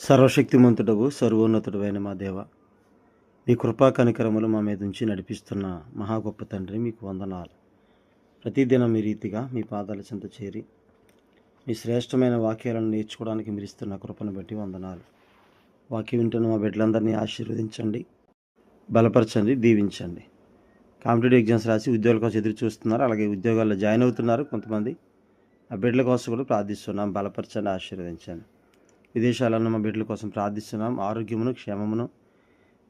సర్వశక్తిమంతుడవు సర్వోన్నతుడైన మా దేవ, మీ కృపా కనికరములు మా మీద ఉంచి నడిపిస్తున్న మహా గొప్ప తండ్రి, మీకు వందనాలు. ప్రతిదినం మీ రీతిగా మీ పాదాల చెంత చేరి మీ శ్రేష్టమైన వాక్యాలను నేర్చుకోవడానికి మీరు ఇస్తున్న కృపను బట్టి వందనాలు. వాక్యం వింటున్న మా బిడ్డలందరినీ ఆశీర్వదించండి, బలపరచండి, దీవించండి. కాంపిటేటివ్ ఎగ్జామ్స్ రాసి ఉద్యోగాల కోసం ఎదురు చూస్తున్నారు, అలాగే ఉద్యోగాల్లో జాయిన్ అవుతున్నారు కొంతమంది. ఆ బిడ్డల కోసం కూడా ప్రార్థిస్తున్నాం, బలపరచండి, ఆశీర్వదించండి. విదేశాలలో మా బిడ్డల కోసం ప్రార్థిస్తున్నాం, ఆరోగ్యమును క్షేమమును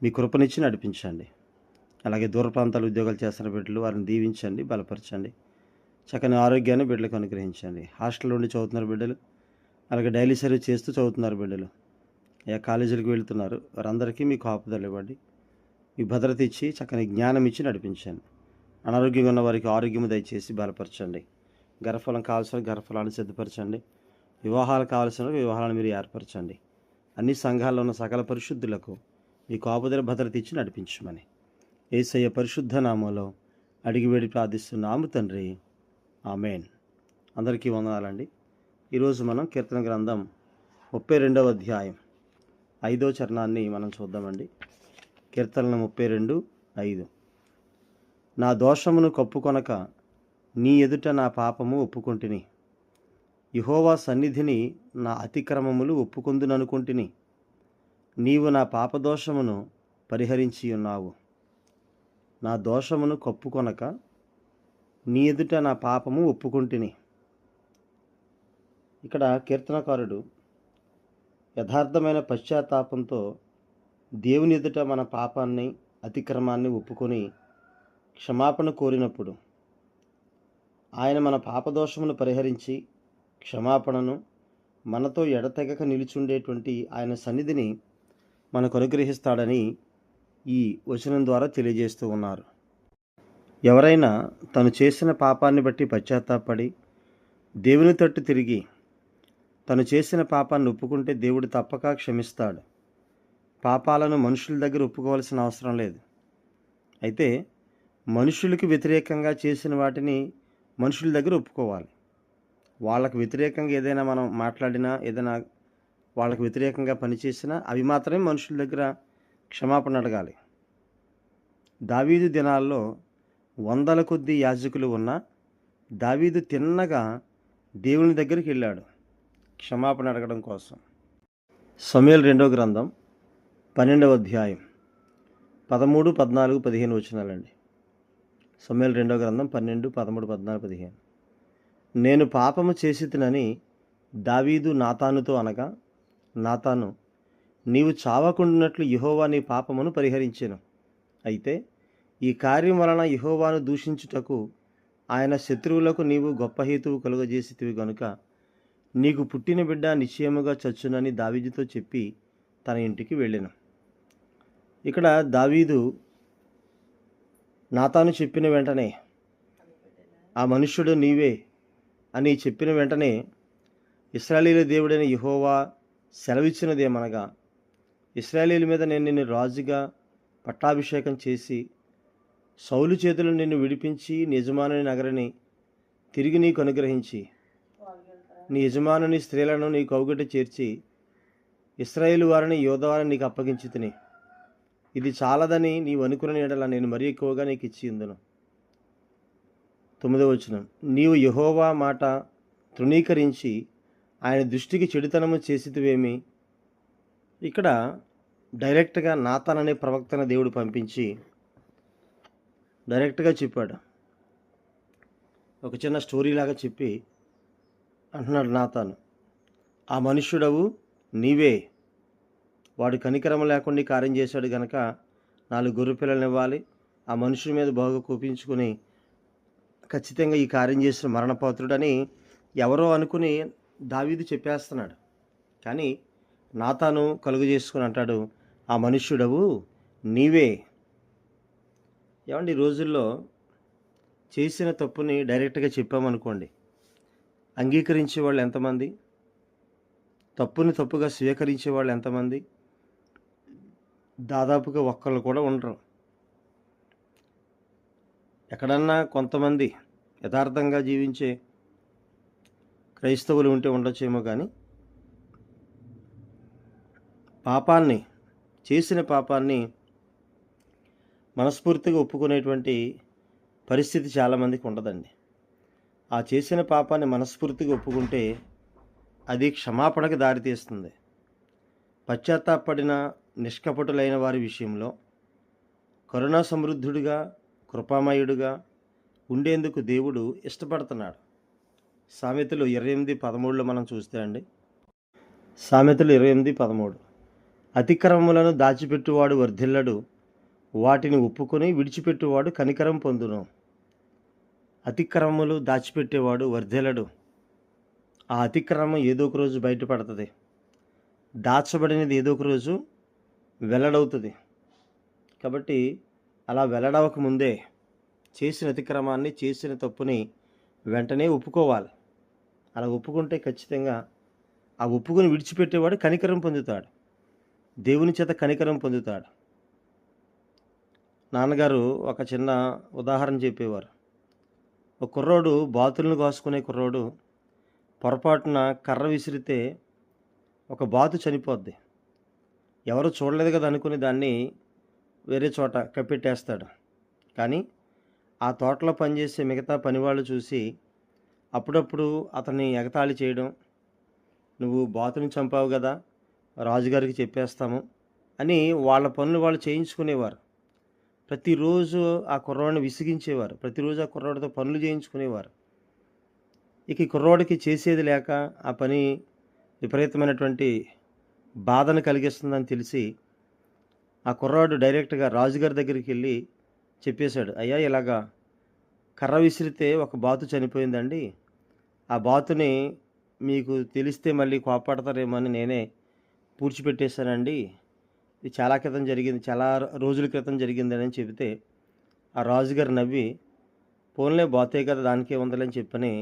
మీ కృపనిచ్చి నడిపించండి. అలాగే దూర ప్రాంతాలు ఉద్యోగాలు చేస్తున్న బిడ్డలు, వారిని దీవించండి, బలపరచండి. చక్కని ఆరోగ్యాన్ని బిడ్డలకు అనుగ్రహించండి. హాస్టల్లో ఉండి చదువుతున్నారు బిడ్డలు, అలాగే డైలీ సర్వీస్ చేస్తూ చదువుతున్నారు బిడ్డలు, కాలేజీలకు వెళుతున్నారు, వారందరికీ మీ కాపుదలు ఇవ్వండి, మీ భద్రత ఇచ్చి చక్కని జ్ఞానం ఇచ్చి నడిపించండి. అనారోగ్యంగా ఉన్న వారికి ఆరోగ్యము దయచేసి బలపరచండి. గర్భఫలం కావాల్సిన గర్భఫలాన్ని సిద్ధపరచండి. వివాహాలు కావాల్సిన వివాహాలను మీరు ఏర్పరచండి. అన్ని సంఘాల్లో ఉన్న సకల పరిశుద్ధులకు మీ కాపుదల భద్రత ఇచ్చి నడిపించమని యేసయ్య పరిశుద్ధ నామంలో అడిగి వేడి ప్రార్థిస్తున్నాము తండ్రి, ఆమేన్. అందరికీ వందనాలండి. ఈరోజు మనం కీర్తన గ్రంథం 32వ అధ్యాయం 5వ చరణాన్ని మనం చూద్దామండి. కీర్తనలు 32:5. నా దోషమును కప్పుకొనక నీ ఎదుట నా పాపము ఒప్పుకొంటిని. యెహోవా సన్నిధిని నా అతిక్రమములు ఒప్పుకొందుననుకొంటిని. నీవు నా పాపదోషమును పరిహరించి ఉన్నావు. నా దోషమును కప్పుకొనక నీ ఎదుట నా పాపము ఒప్పుకొంటిని. ఇక్కడ కీర్తనకారుడు యథార్థమైన పశ్చాత్తాపంతో దేవుని ఎదుట మన పాపాన్ని, అతిక్రమాన్ని ఒప్పుకొని క్షమాపణ కోరినప్పుడు ఆయన మన పాపదోషమును పరిహరించి క్షమాపణను, మనతో ఎడతెగక నిలుచుండేటువంటి ఆయన సన్నిధిని మనకు అనుగ్రహిస్తాడని ఈ వచనం ద్వారా తెలియజేస్తూ ఉన్నారు. ఎవరైనా తను చేసిన పాపాన్ని బట్టి పశ్చాత్తాపడి దేవుని తట్టు తిరిగి తను చేసిన పాపాన్ని ఒప్పుకుంటే దేవుడు తప్పక క్షమిస్తాడు. పాపాలను మనుషుల దగ్గర ఒప్పుకోవాల్సిన అవసరం లేదు. అయితే మనుషులకు వ్యతిరేకంగా చేసిన వాటిని మనుషుల దగ్గర ఒప్పుకోవాలి. వాళ్ళకు వ్యతిరేకంగా ఏదైనా మనం మాట్లాడినా, ఏదైనా వాళ్ళకు వ్యతిరేకంగా పనిచేసినా అవి మాత్రమే మనుషుల దగ్గర క్షమాపణ అడగాలి. దావీదు దినాల్లో 100ల కొద్దీ యాజకులు ఉన్నా దావీదు తిన్నగా దేవుని దగ్గరికి వెళ్ళాడు క్షమాపణ అడగడం కోసం. సమూయేలు 2వ గ్రంథం 12వ అధ్యాయం 13, 14, 15 వచనాలండి. సమూయేలు 2వ గ్రంథం 12, 13, 14, 15. నేను పాపము చేసితినని దావీదు నాతానుతో అనగా, నాతాను, నీవు చావకుండానట్లు యెహోవా నీ పాపమును పరిహరించెను. అయితే ఈ కార్యం వలన యెహోవాను దూషించుటకు ఆయన శత్రువులకు నీవు గొప్ప హేతువు కలుగజేసితివి గనుక నీకు పుట్టిన బిడ్డ నిశ్చయముగా చచ్చునని దావీదుతో చెప్పి తన ఇంటికి వెళ్ళెను. ఇక్కడ దావీదు నాతాను చెప్పిన వెంటనే, ఆ మనుష్యుడు నీవే అని చెప్పిన వెంటనే ఇశ్రాయేలీయుల దేవుడైన యెహోవా సెలవిచ్చినదేమనగా, ఇశ్రాయేలీయుల మీద నేను నిన్ను రాజుగా పట్టాభిషేకం చేసి సౌలు చేతులు నిన్ను విడిపించి నీ యజమానుని నగరిని తిరిగి నీకు అనుగ్రహించి నీ యజమానుని స్త్రీలను నీ కౌగిట చేర్చి ఇశ్రాయేలు వారిని యోధా వారిని నీకు అప్పగించి తిని, ఇది చాలదని నీవు అనుకున్న ఎడల నేను మరీ ఎక్కువగా నీకు ఇచ్చి ఉందును. 9వ వచనం, నీవు యెహోవా మాట తృణీకరించి ఆయన దృష్టికి చెడుతనము చేసితివేమి. ఇక్కడ డైరెక్ట్గా నాతాన్ అనే ప్రవక్తను దేవుడు పంపించి డైరెక్ట్గా చెప్పాడు. ఒక చిన్న స్టోరీలాగా చెప్పి అంటున్నాడు నాతాను, ఆ మనుష్యుడవు నీవే, వాడు కనికరం లేకుండా కార్యం చేశాడు గనక 4 గొర్రె పిల్లలను ఇవ్వాలి, ఆ మనుషుడి మీద బాగా కోపించుకుని ఖచ్చితంగా ఈ కార్యం చేసిన మరణపాత్రుడని ఎవరో అనుకుని దావీదు చెప్పేస్తున్నాడు. కానీ నాతాను కలుగు చేసుకుని అంటాడు, ఆ మనుష్యుడవు నీవే. ఏమండి, ఈ రోజుల్లో చేసిన తప్పుని డైరెక్ట్గా చెప్పామనుకోండి, అంగీకరించే వాళ్ళు ఎంతమంది, తప్పుని తప్పుగా స్వీకరించే వాళ్ళు ఎంతమంది? దాదాపుగా ఒక్కళ్ళు కూడా ఉండరు. ఎక్కడన్నా కొంతమంది యథార్థంగా జీవించే క్రైస్తవులు ఉంటే ఉండొచ్చేమో, కానీ పాపాన్ని చేసిన పాపాన్ని మనస్ఫూర్తిగా ఒప్పుకునేటువంటి పరిస్థితి చాలామందికి ఉండదండి. ఆ చేసిన పాపాన్ని మనస్ఫూర్తిగా ఒప్పుకుంటే అది క్షమాపణకు దారితీస్తుంది. పశ్చాత్తాపడిన నిష్కపటులైన వారి విషయంలో కరుణా సమృద్ధుడిగా, కృపామయుడుగా ఉండేందుకు దేవుడు ఇష్టపడుతున్నాడు. సామెతలు 28:13 మనం చూస్తే అండి, సామెతలు 28:13 అతిక్రమములను దాచిపెట్టువాడు వర్ధిల్లడు, వాటిని ఒప్పుకొని విడిచిపెట్టువాడు కనికరం పొందును. అతిక్రమములు దాచిపెట్టేవాడు వర్ధిల్లడు. ఆ అతిక్రమం ఏదో ఒక రోజు బయటపడుతుంది. దాచబడినది ఏదో ఒక రోజు వెల్లడవుతుంది. కాబట్టి అలా వెల్లడవక ముందే చేసిన అతిక్రమాన్ని, చేసిన తప్పుని వెంటనే ఒప్పుకోవాలి. అలా ఒప్పుకుంటే ఖచ్చితంగా ఆ ఒప్పుకొని విడిచిపెట్టేవాడు కనికరం పొందుతాడు. దేవుని చేత కనికరం పొందుతాడు. నాన్నగారు ఒక చిన్న ఉదాహరణ చెప్పేవారు. ఒక కుర్రోడు, బాతులను కాసుకునే కుర్రోడు పొరపాటున కర్ర విసిరితే ఒక బాతు చనిపోద్ది. ఎవరు చూడలేదు కదా అనుకుని దాన్ని వేరే చోట కప్పెట్టేస్తాడు. కానీ ఆ తోటలో పనిచేసే మిగతా పనివాళ్ళు చూసి అప్పుడప్పుడు అతన్ని ఎగతాళి చేయడం, నువ్వు బాతుని చంపావు కదా, రాజుగారికి చెప్పేస్తాము అని వాళ్ళ పనులు వాళ్ళు చేయించుకునేవారు. ప్రతిరోజు ఆ కుర్రోడిని విసిగించేవారు. ప్రతిరోజు ఆ కుర్రోడితో పనులు చేయించుకునేవారు. ఇక ఈ కుర్రోడికి చేసేది లేక ఆ పని విపరీతమైనటువంటి బాధను కలిగిస్తుందని తెలిసి ఆ కుర్రాడు డైరెక్ట్గా రాజుగారి దగ్గరికి వెళ్ళి చెప్పేశాడు, అయ్యా ఇలాగా కర్ర విసిరితే ఒక బాతు చనిపోయిందండి, ఆ బాతుని మీకు తెలిస్తే మళ్ళీ కోపడతారేమో అని నేనే పూడ్చిపెట్టేశానండి, ఇది చాలా క్రితం జరిగింది, చాలా రోజుల క్రితం జరిగిందని చెబితే ఆ రాజుగారు నవ్వి, పోన్లే బాతే కదా దానికే ఉందని చెప్పని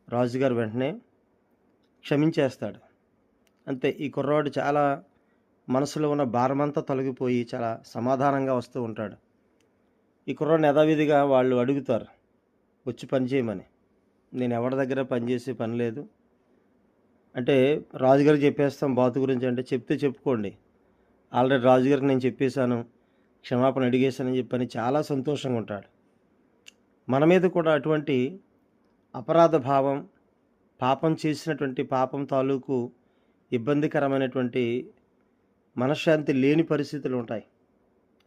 రాజుగారు వెంటనే క్షమించేస్తాడు. అంతే. ఈ కుర్రవాడు చాలా మనసులో ఉన్న భారమంతా తొలగిపోయి చాలా సమాధానంగా వస్తూ ఉంటాడు. ఈ కుర్రాడిని యథావిధిగా వాళ్ళు అడుగుతారు వచ్చి పని చేయమని. నేను ఎవరి దగ్గర పనిచేసే పని లేదు అంటే, రాజుగారు చెప్పేస్తాం బాతు గురించి అంటే, చెప్తే చెప్పుకోండి, ఆల్రెడీ రాజుగారికి నేను చెప్పేశాను, క్షమాపణ అడిగేశానని చెప్పని చాలా సంతోషంగా ఉంటాడు. మన మీద కూడా అటువంటి అపరాధ భావం, పాపం చేసినటువంటి పాపం తాలూకు ఇబ్బందికరమైనటువంటి మనశ్శాంతి లేని పరిస్థితులు ఉంటాయి.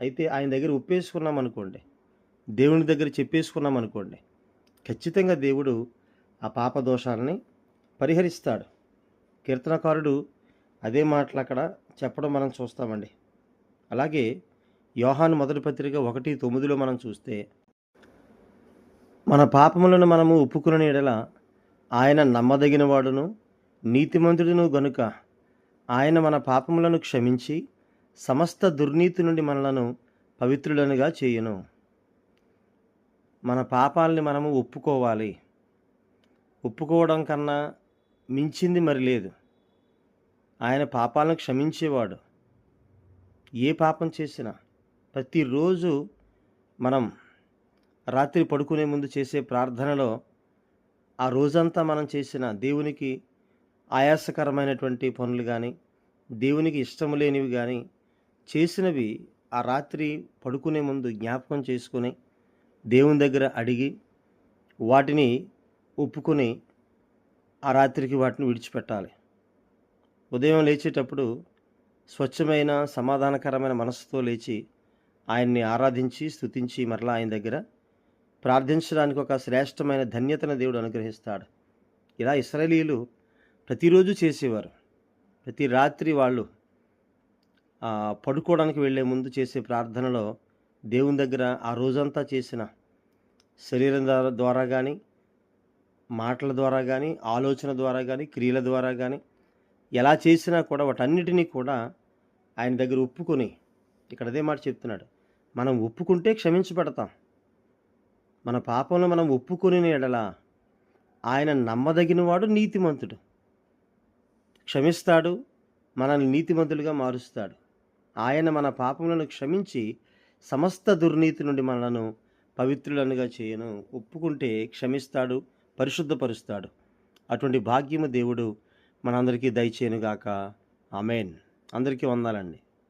అయితే ఆయన దగ్గర ఒప్పేసుకున్నాం అనుకోండి, దేవుని దగ్గర చెప్పేసుకున్నాం అనుకోండి, ఖచ్చితంగా దేవుడు ఆ పాప దోషాలని పరిహరిస్తాడు. కీర్తనకారుడు అదే మాటలు అక్కడ చెప్పడం మనం చూస్తామండి. అలాగే యోహాను మొదటి పత్రిక 1:9 మనం చూస్తే, మన పాపములను మనము ఒప్పుకుని ఎడల ఆయన నమ్మదగిన వాడును నీతిమంతుడును గనుక ఆయన మన పాపములను క్షమించి సమస్త దుర్నీతి నుండి మనలను పవిత్రులనుగా చేయును. మన పాపాలని మనము ఒప్పుకోవాలి. ఒప్పుకోవడం కన్నా మించింది మరి లేదు. ఆయన పాపాలను క్షమించేవాడు. ఏ పాపం చేసినా ప్రతిరోజు మనం రాత్రి పడుకునే ముందు చేసే ప్రార్థనలో ఆ రోజంతా మనం చేసిన దేవునికి ఆయాసకరమైనటువంటి పనులు కానీ, దేవునికి ఇష్టం లేనివి కానీ చేసినవి ఆ రాత్రి పడుకునే ముందు జ్ఞాపకం చేసుకుని దేవుని దగ్గర అడిగి వాటిని ఒప్పుకొని ఆ రాత్రికి వాటిని విడిచిపెట్టాలి. ఉదయం లేచేటప్పుడు స్వచ్ఛమైన సమాధానకరమైన మనసుతో లేచి ఆయన్ని ఆరాధించి స్తుతించి మరలా ఆయన దగ్గర ప్రార్థించడానికి ఒక శ్రేష్టమైన ధన్యతను దేవుడు అనుగ్రహిస్తాడు. ఇలా ఇశ్రాయేలీయులు ప్రతిరోజు చేసేవారు. ప్రతి రాత్రి వాళ్ళు పడుకోవడానికి వెళ్ళే ముందు చేసే ప్రార్థనలో దేవుని దగ్గర ఆ రోజంతా చేసిన శరీరం ద్వారా కానీ, మాటల ద్వారా కానీ, ఆలోచన ద్వారా కానీ, క్రియల ద్వారా కానీ ఎలా చేసినా కూడా వాటన్నిటినీ కూడా ఆయన దగ్గర ఒప్పుకొని, ఇక్కడ అదే మాట చెప్తున్నాడు, మనం ఒప్పుకుంటే క్షమించబడతాం. మన పాపంలో మనం ఒప్పుకొని ఎడల ఆయన నమ్మదగినవాడు, నీతిమంతుడు, క్షమిస్తాడు, మనల్ని నీతిమంతులుగా మారుస్తాడు. ఆయన మన పాపములను క్షమించి సమస్త దుర్నీతి నుండి మనలను పవిత్రులనుగా చేయను. ఒప్పుకుంటే క్షమిస్తాడు, పరిశుద్ధపరుస్తాడు. అటువంటి భాగ్యము దేవుడు మనందరికీ దయచేయునుగాక. ఆమేన్. అందరికీ వందనాలండి.